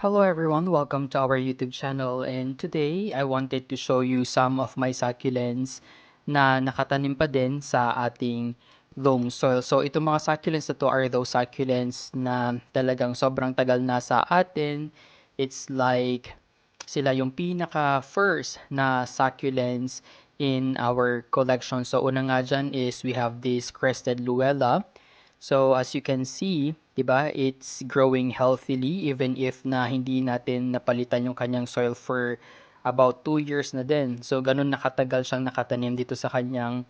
Hello everyone, welcome to our YouTube channel, and today I wanted to show you some of my succulents na nakatanim pa din sa ating loam soil. So itong mga succulents na to are those succulents na talagang sobrang tagal na sa atin. It's like sila yung pinaka first na succulents in our collection. So una nga dyan is we have this crested luella. So as you can see, 'di ba, it's growing healthily even if na hindi natin napalitan yung kanyang soil for about 2 years na din. So ganun nakatagal siyang nakatanim dito sa kanyang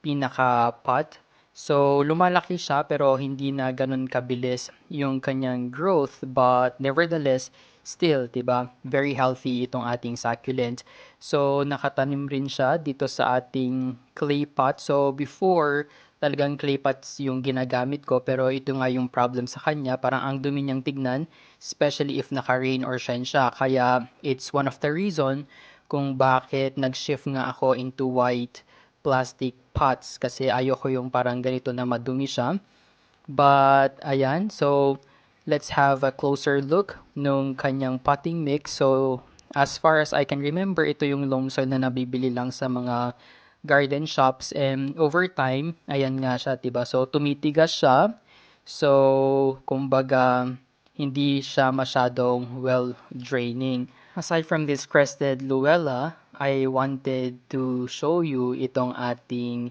pinaka-pot. So lumalaki siya pero hindi na ganun kabilis yung kanyang growth, but nevertheless still, 'di ba, very healthy itong ating succulent. So nakatanim rin siya dito sa ating clay pot. So before talagang clay pots yung ginagamit ko, pero ito nga yung problem sa kanya, parang ang dumi niyang tignan, especially if naka-rain or shine siya. Kaya it's one of the reason kung bakit nag-shift nga ako into white plastic pots kasi ayoko yung parang ganito na madumi siya. But ayan, so let's have a closer look nung kanyang potting mix. So as far as I can remember, ito yung loam soil na nabibili lang sa mga garden shops, and over time, ayan nga siya, 'di ba? So tumitigas siya. So kumbaga hindi siya masyadong well draining. Aside from this crested luella, I wanted to show you itong ating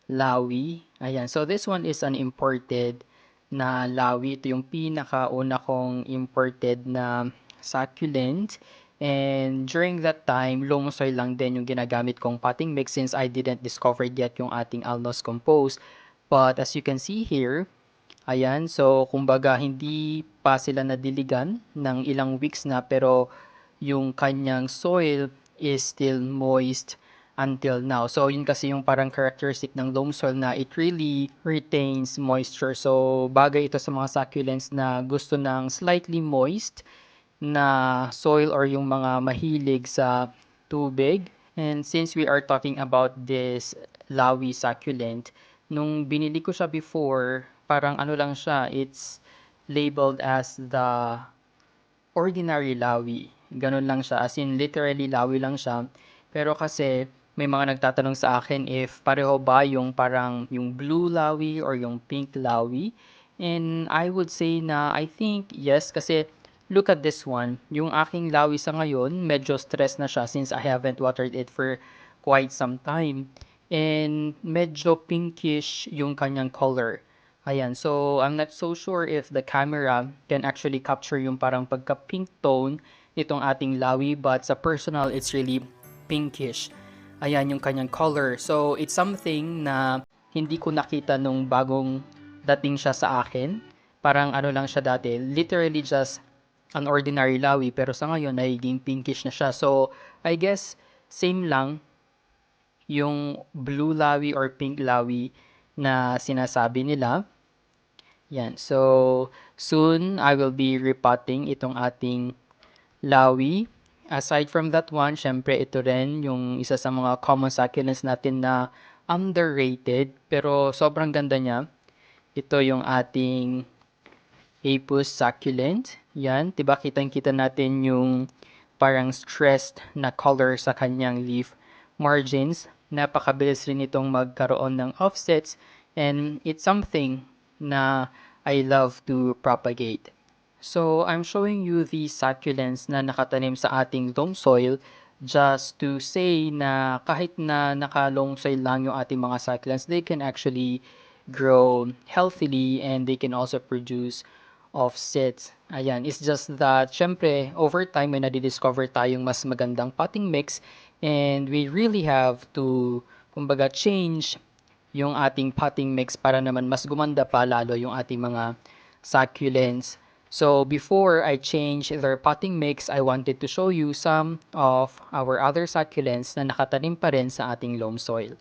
lawi. Ayan. So this one is an imported na lawi. Ito yung pinakauna kong imported na succulent. And during that time, loam soil lang din yung ginagamit kong potting mix since I didn't discover yet yung ating Alnos compost. But as you can see here, ayan, so kumbaga hindi pa sila nadiligan ng ilang weeks na, pero yung kanyang soil is still moist until now. So yun kasi yung parang characteristic ng loam soil, na it really retains moisture. So bagay ito sa mga succulents na gusto ng slightly moist na soil or yung mga mahilig sa tubig. And since we are talking about this lawi succulent, nung binili ko siya before, parang ano lang siya, it's labeled as the ordinary lawi. Ganun lang siya, as in literally lawi lang siya. Pero kasi may mga nagtatanong sa akin if pareho ba yung parang yung blue lawi or yung pink lawi. And I would say na I think yes, kasi look at this one. Yung aking lawi sa ngayon, medyo stress na siya since I haven't watered it for quite some time. And medyo pinkish yung kanyang color. Ayan, so I'm not so sure if the camera can actually capture yung parang pagka-pink tone nitong ating lawi, but sa personal, it's really pinkish. Ayan yung kanyang color. So it's something na hindi ko nakita nung bagong dating siya sa akin. Parang ano lang siya dati, literally just an ordinary lawi, pero sa ngayon nagiging pinkish na siya. So I guess same lang yung blue lawi or pink lawi na sinasabi nila. Yan. So, soon I will be repotting itong ating lawi. Aside from that one, syempre ito rin yung isa sa mga common succulents natin na underrated pero sobrang ganda niya. Ito yung ating Apus succulent. Yan, 'di ba kitang-kita natin yung parang stressed na color sa kanyang leaf margins. Napakabilis rin itong magkaroon ng offsets, and it's something na I love to propagate. So, I'm showing you the succulents na nakatanim sa ating loam soil just to say na kahit na naka-loam soil lang yung ating mga succulents, they can actually grow healthily and they can also produce offsets. Ayan, it's just that syempre over time may nadidiscover tayong mas magandang potting mix, and we really have to kumbaga change yung ating potting mix para naman mas gumanda pa lalo yung ating mga succulents. So before I change their potting mix, I wanted to show you some of our other succulents na nakatanim pa rin sa ating loam soil.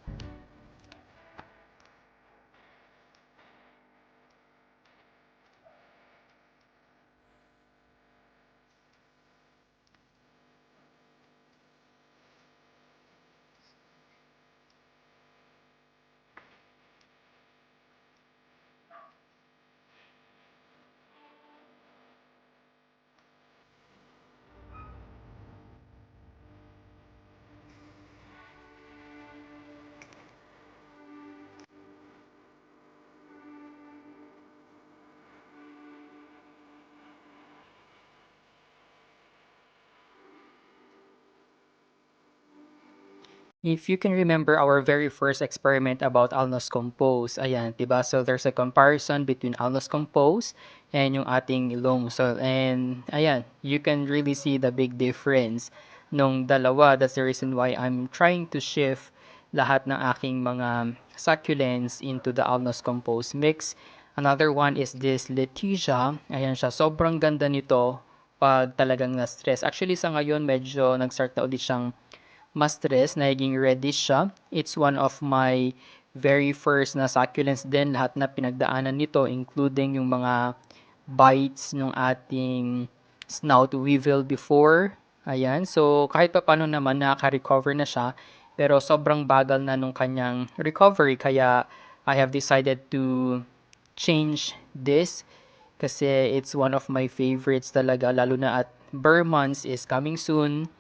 If you can remember our very first experiment about Alnos Compose, ayan, 'di ba? So there's a comparison between Alnos Compose and yung ating loam soil. And ayan, you can really see the big difference nung dalawa. That's the reason why I'm trying to shift lahat ng aking mga succulents into the Alnos Compose mix. Another one is this Leticia. Ayan siya, sobrang ganda nito pag talagang na-stress. Actually sa ngayon medyo nag-start na ulit siyang ma-stress, nagiging reddish siya. It's one of my very first na succulents din, lahat na pinagdaanan nito, including yung mga bites ng ating snout weevil before. Ayan, so kahit pa paano naman nakaka-recover na siya, pero sobrang bagal na nung kanyang recovery, kaya I have decided to change this kasi it's one of my favorites talaga, lalo na at Burr months is coming soon.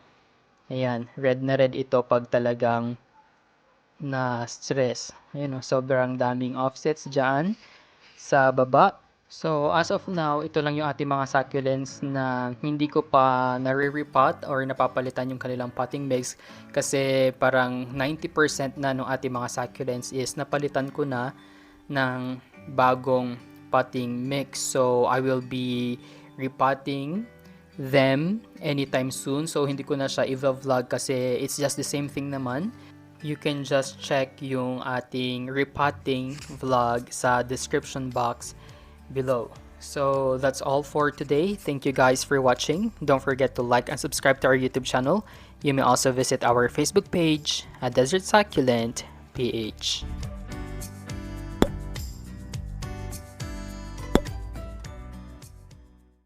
Ayan, red na red ito pag talagang na-stress. Ayan o, sobrang daming offsets dyan sa baba. So, as of now, ito lang yung ating mga succulents na hindi ko pa nare-repot or napapalitan yung kanilang potting mix kasi parang 90% na ng ating mga succulents is napalitan ko na ng bagong potting mix. So, I will be repotting them anytime soon. So, hindi ko na siya i-vlog kasi it's just the same thing naman. You can just check yung ating repotting vlog sa description box below. So, that's all for today. Thank you guys for watching. Don't forget to like and subscribe to our YouTube channel. You may also visit our Facebook page at Desert Succulent PH.